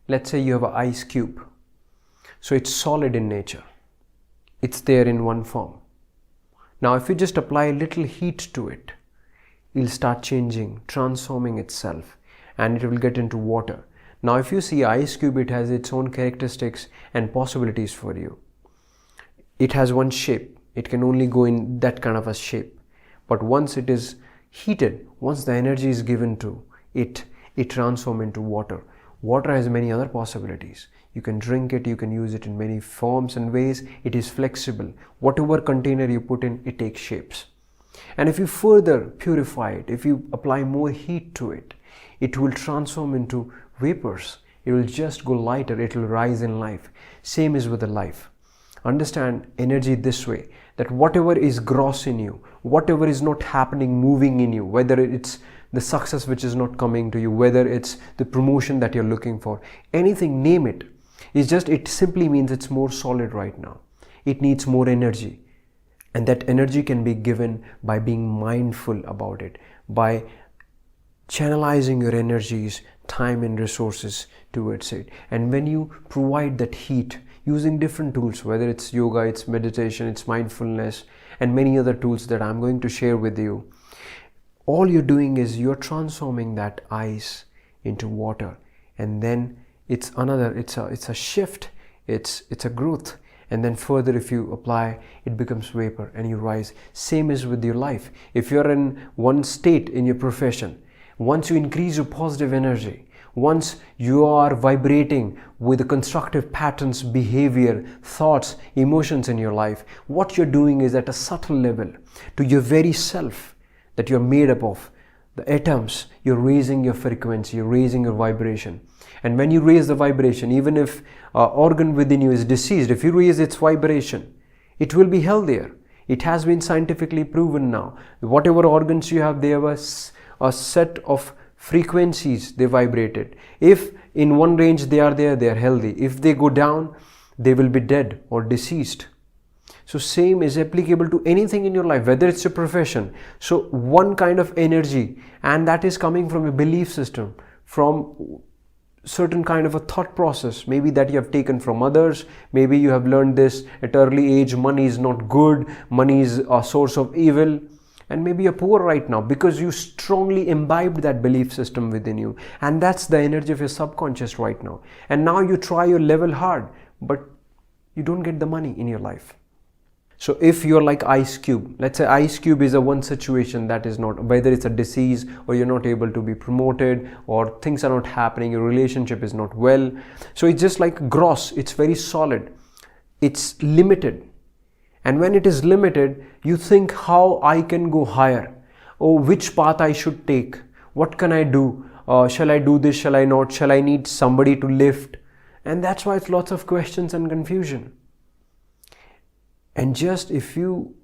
let's say you have an ice cube. So it's solid in nature. It's there in one form. Now if you just apply a little heat to it, it'll start changing, transforming itself, and it will get into water. Now if you see ice cube, it has its own characteristics and possibilities for you. It has one shape. It can only go in that kind of a shape. But once it is heated, once the energy is given to it, it transforms into water. Water has many other possibilities. You can drink it, you can use it in many forms and ways. It is flexible. Whatever container you put in, it takes shapes. And if you further purify it, if you apply more heat to it, it will transform into vapors. It will just go lighter. It will rise in life. Same is with the life. Understand energy this way, that whatever is gross in you, whatever is not happening, moving in you, whether it's the success which is not coming to you, whether it's the promotion that you're looking for, anything, name it. It simply means it's more solid right now. It needs more energy. And that energy can be given by being mindful about it, by channelizing your energies, time and resources towards it. And when you provide that heat using different tools, whether it's yoga, it's meditation, it's mindfulness, and many other tools that I'm going to share with you, all you're doing is you're transforming that ice into water. And then it's a shift, it's a growth. And then further, if you apply, it becomes vapor and you rise. Same is with your life. If you're in one state in your profession, once you increase your positive energy, once you are vibrating with the constructive patterns, behavior, thoughts, emotions in your life, what you're doing is at a subtle level to your very self that you're made up of, the atoms, you're raising your frequency, you're raising your vibration. And when you raise the vibration, even if an organ within you is diseased, if you raise its vibration, it will be healthier. It has been scientifically proven now. Whatever organs you have, they have a set of frequencies they vibrated. If in one range they are there, they are healthy. If they go down, they will be dead or deceased. So same is applicable to anything in your life, whether it's a profession. So one kind of energy, and that is coming from a belief system, from certain kind of a thought process, maybe that you have taken from others. Maybe you have learned this at early age, money is not good, money is a source of evil. And maybe you're poor right now because you strongly imbibed that belief system within you. And that's the energy of your subconscious right now. And now you try your level hard, but you don't get the money in your life. So if you're like ice cube, let's say ice cube is a one situation that is not, whether it's a disease or you're not able to be promoted or things are not happening, your relationship is not well. So it's just like gross, it's very solid, it's limited. And when it is limited, you think how I can go higher, or which path I should take, what can I do, shall I do this, shall I not, shall I need somebody to lift? And that's why it's lots of questions and confusion. And just if you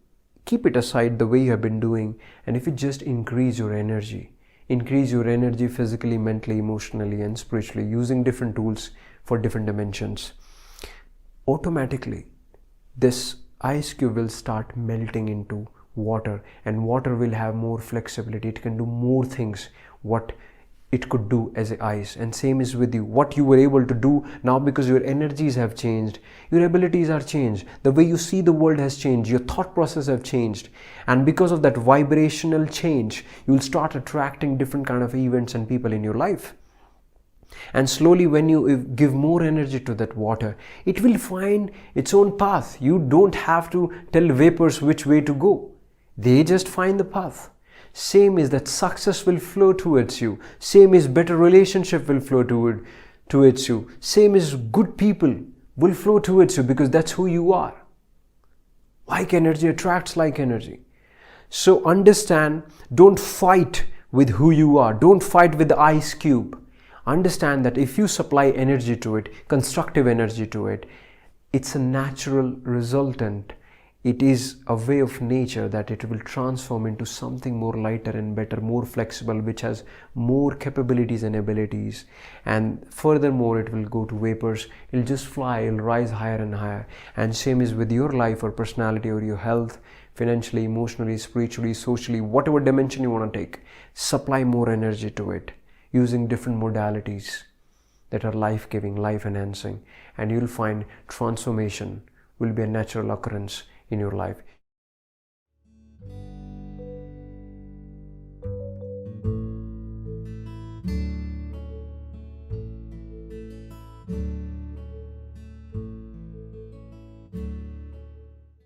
keep it aside the way you have been doing, and if you just increase your energy physically, mentally, emotionally and spiritually, using different tools for different dimensions, automatically this ice cube will start melting into water, and water will have more flexibility. It can do more things what it could do as a ice. And same is with you. What you were able to do now, because your energies have changed, your abilities are changed, the way you see the world has changed, your thought process have changed, and because of that vibrational change, you will start attracting different kind of events and people in your life. And slowly, when you give more energy to that water, it will find its own path. You don't have to tell vapors which way to go. They just find the path. Same is that success will flow towards you. Same is better relationship will flow towards you. Same is good people will flow towards you, because that's who you are. Like energy attracts like energy. So understand, don't fight with who you are. Don't fight with the ice cube. Understand that if you supply energy to it, constructive energy to it, it's a natural resultant. It is a way of nature that it will transform into something more lighter and better, more flexible, which has more capabilities and abilities. And furthermore, it will go to vapors. It'll just fly, it'll rise higher and higher. And same is with your life or personality or your health, financially, emotionally, spiritually, socially, whatever dimension you want to take. Supply more energy to it using different modalities that are life-giving, life-enhancing, and you'll find transformation will be a natural occurrence in your life.